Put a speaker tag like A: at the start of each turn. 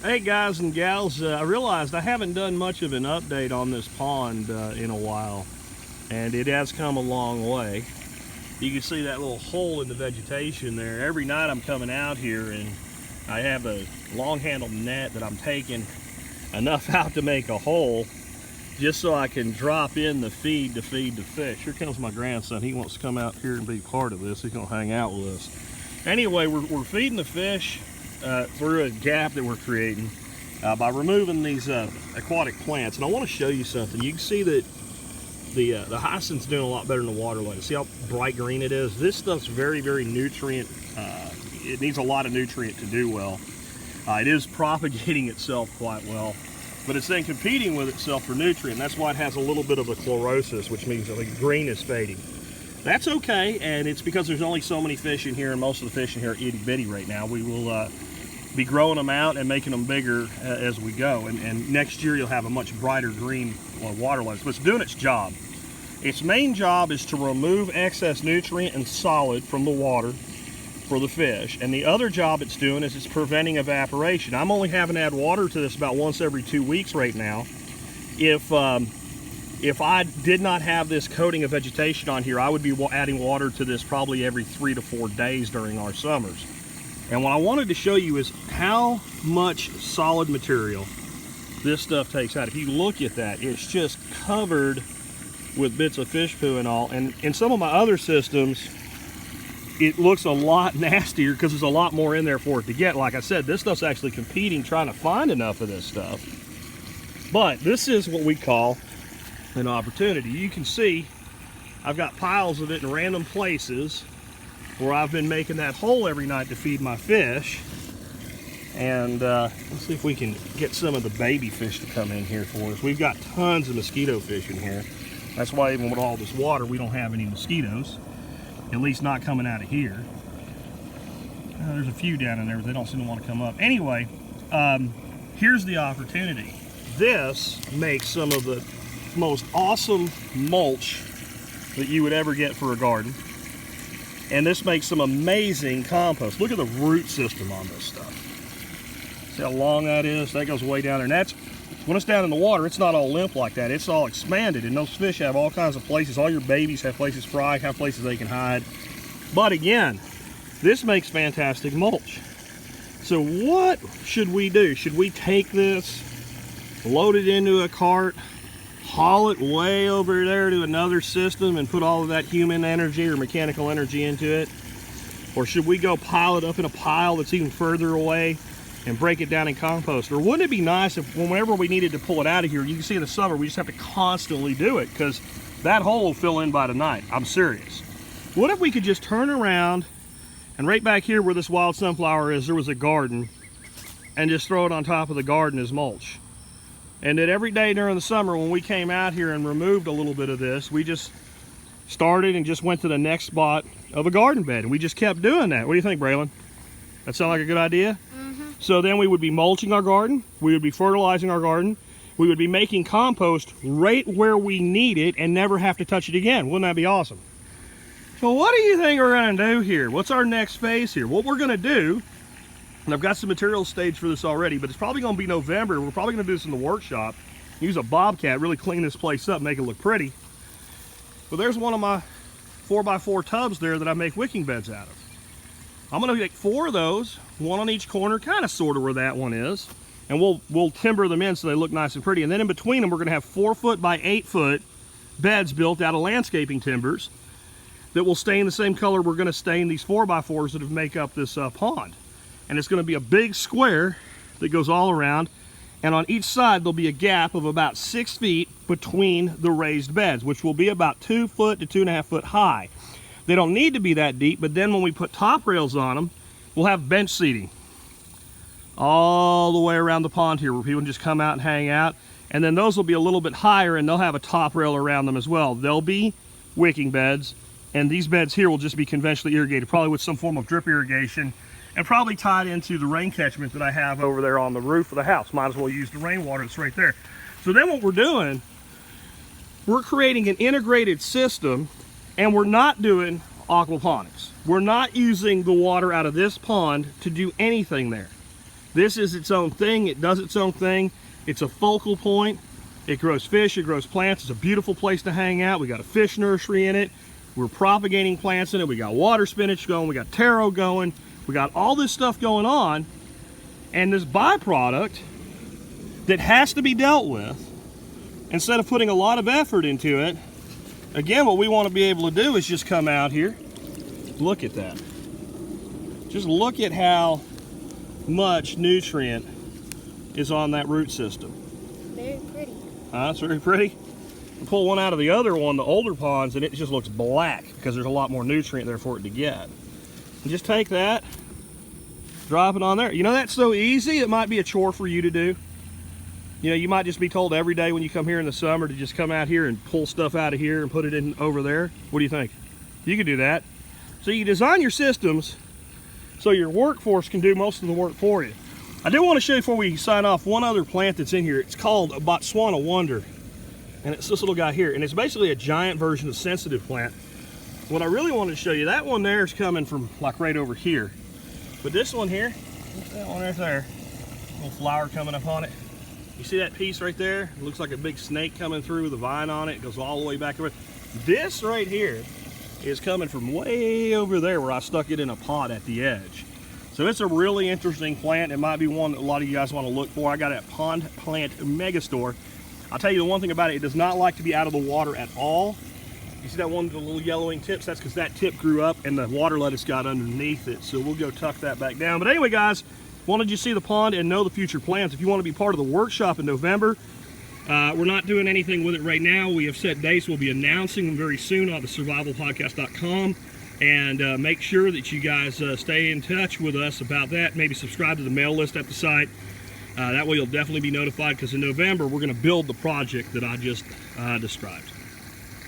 A: Hey guys and gals, I realized I haven't done much of an update on this pond in a while, and it has come a long way. You can see that little hole in the vegetation there. Every night I'm coming out here and I have a long-handled net that I'm taking enough out to make a hole just so I can drop in the feed to feed the fish. Here comes my grandson. He wants to come out here and be part of this. He's gonna hang out with us. Anyway, we're feeding the fish through a gap that we're creating by removing these aquatic plants. And I want to show you something. You can see that the hyacinth's doing a lot better in the water lately. See how bright green it is? This stuff's very, very nutrient. It needs a lot of nutrient to do well. It is propagating itself quite well, but it's then competing with itself for nutrient. That's why it has a little bit of a chlorosis, which means that the green is fading. That's okay, and it's because there's only so many fish in here, and most of the fish in here are itty bitty right now. We will be growing them out and making them bigger as we go, and next year you'll have a much brighter green water lettuce. But it's doing its job. Its main job is to remove excess nutrient and solid from the water for the fish, and the other job it's doing is it's preventing evaporation. I'm only having to add water to this about once every 2 weeks right now. If I did not have this coating of vegetation on here, I would be adding water to this probably every 3 to 4 days during our summers. And what I wanted to show you is how much solid material this stuff takes out. If you look at that, it's just covered with bits of fish poo and all. And in some of my other systems, it looks a lot nastier because there's a lot more in there for it to get. Like I said, this stuff's actually competing, trying to find enough of this stuff. But this is what we call an opportunity. You can see I've got piles of it in random places where I've been making that hole every night to feed my fish. And let's see if we can get some of the baby fish to come in here for us. We've got tons of mosquito fish in here. That's why even with all this water, we don't have any mosquitoes, at least not coming out of here. There's a few down in there, but they don't seem to want to come up. Anyway, here's the opportunity. This makes some of the most awesome mulch that you would ever get for a garden. And this makes some amazing compost. Look at the root system on this stuff. See how long that is? That goes way down there. And that's, when it's down in the water, it's not all limp like that. It's all expanded, and those fish have all kinds of places. All your babies have places fry, have places they can hide. But again, this makes fantastic mulch. So what should we do? Should we take this, load it into a cart, haul it way over there to another system and put all of that human energy or mechanical energy into it? Or should we go pile it up in a pile that's even further away and break it down in compost? Or wouldn't it be nice if whenever we needed to pull it out of here, you can see in the summer, we just have to constantly do it because that hole will fill in by tonight. I'm serious. What if we could just turn around and right back here where this wild sunflower is, there was a garden, and just throw it on top of the garden as mulch? And that every day during the summer when we came out here and removed a little bit of this, we just started and just went to the next spot of a garden bed, and we just kept doing that. What do you think, Braylon? That sound like a good idea? Mm-hmm. So then we would be mulching our garden, we would be fertilizing our garden, we would be making compost right where we need it and never have to touch it again. Wouldn't that be awesome? So what do you think we're gonna do here? What's our next phase here? What we're gonna do, and I've got some materials staged for this already, but it's probably going to be November. We're probably going to do this in the workshop. Use a Bobcat, really clean this place up, make it look pretty. But there's one of my 4x4 tubs there that I make wicking beds out of. I'm going to take 4 of those, one on each corner, kind of sort of where that one is. And we'll timber them in so they look nice and pretty. And then in between them, we're going to have 4-foot by 8-foot beds built out of landscaping timbers that will stain the same color we're going to stain these 4x4s that make up this pond. And it's going to be a big square that goes all around, and on each side there'll be a gap of about 6 feet between the raised beds, which will be about 2 foot to 2.5 foot high. They don't need to be that deep, but then when we put top rails on them, we'll have bench seating all the way around the pond here where people can just come out and hang out. And then those will be a little bit higher, and they'll have a top rail around them as well. They'll be wicking beds, and these beds here will just be conventionally irrigated, probably with some form of drip irrigation, and probably tied into the rain catchment that I have over there on the roof of the house. Might as well use the rainwater that's right there. So then what we're doing, we're creating an integrated system, and we're not doing aquaponics. We're not using the water out of this pond to do anything there. This is its own thing. It does its own thing. It's a focal point. It grows fish, it grows plants. It's a beautiful place to hang out. We got a fish nursery in it. We're propagating plants in it. We got water spinach going. We got taro going. We got all this stuff going on. And this byproduct that has to be dealt with, instead of putting a lot of effort into it, again, what we want to be able to do is just come out here. Look at that. Just look at how much nutrient is on that root system.
B: Very pretty.
A: It's very pretty. Pull one out of the other one, the older ponds, and it just looks black because there's a lot more nutrient there for it to get. And just take that, drop it on there. You know, that's so easy, it might be a chore for you to do. You know, you might just be told every day when you come here in the summer to just come out here and pull stuff out of here and put it in over there. What do you think? You can do that. So you design your systems so your workforce can do most of the work for you. I do want to show you before we sign off one other plant that's in here. It's called a Botswana Wonder. And it's this little guy here. And it's basically a giant version of sensitive plant. What I really wanted to show you, that one there is coming from like right over here. But this one here, that one right there, little flower coming up on it. You see that piece right there? It looks like a big snake coming through with a vine on it. It goes all the way back over. This right here is coming from way over there where I stuck it in a pot at the edge. So it's a really interesting plant. It might be one that a lot of you guys want to look for. I got it at Pond Plant Megastore. I'll tell you the one thing about it, it does not like to be out of the water at all. You see that one with the little yellowing tips? That's because that tip grew up and the water lettuce got underneath it. So we'll go tuck that back down. But anyway, guys, wanted you to see the pond and know the future plans. If you want to be part of the workshop in November, we're not doing anything with it right now. We have set dates. We'll be announcing them very soon on the survivalpodcast.com. And make sure that you guys stay in touch with us about that. Maybe subscribe to the mail list at the site. That way you'll definitely be notified, because in November we're going to build the project that I just described.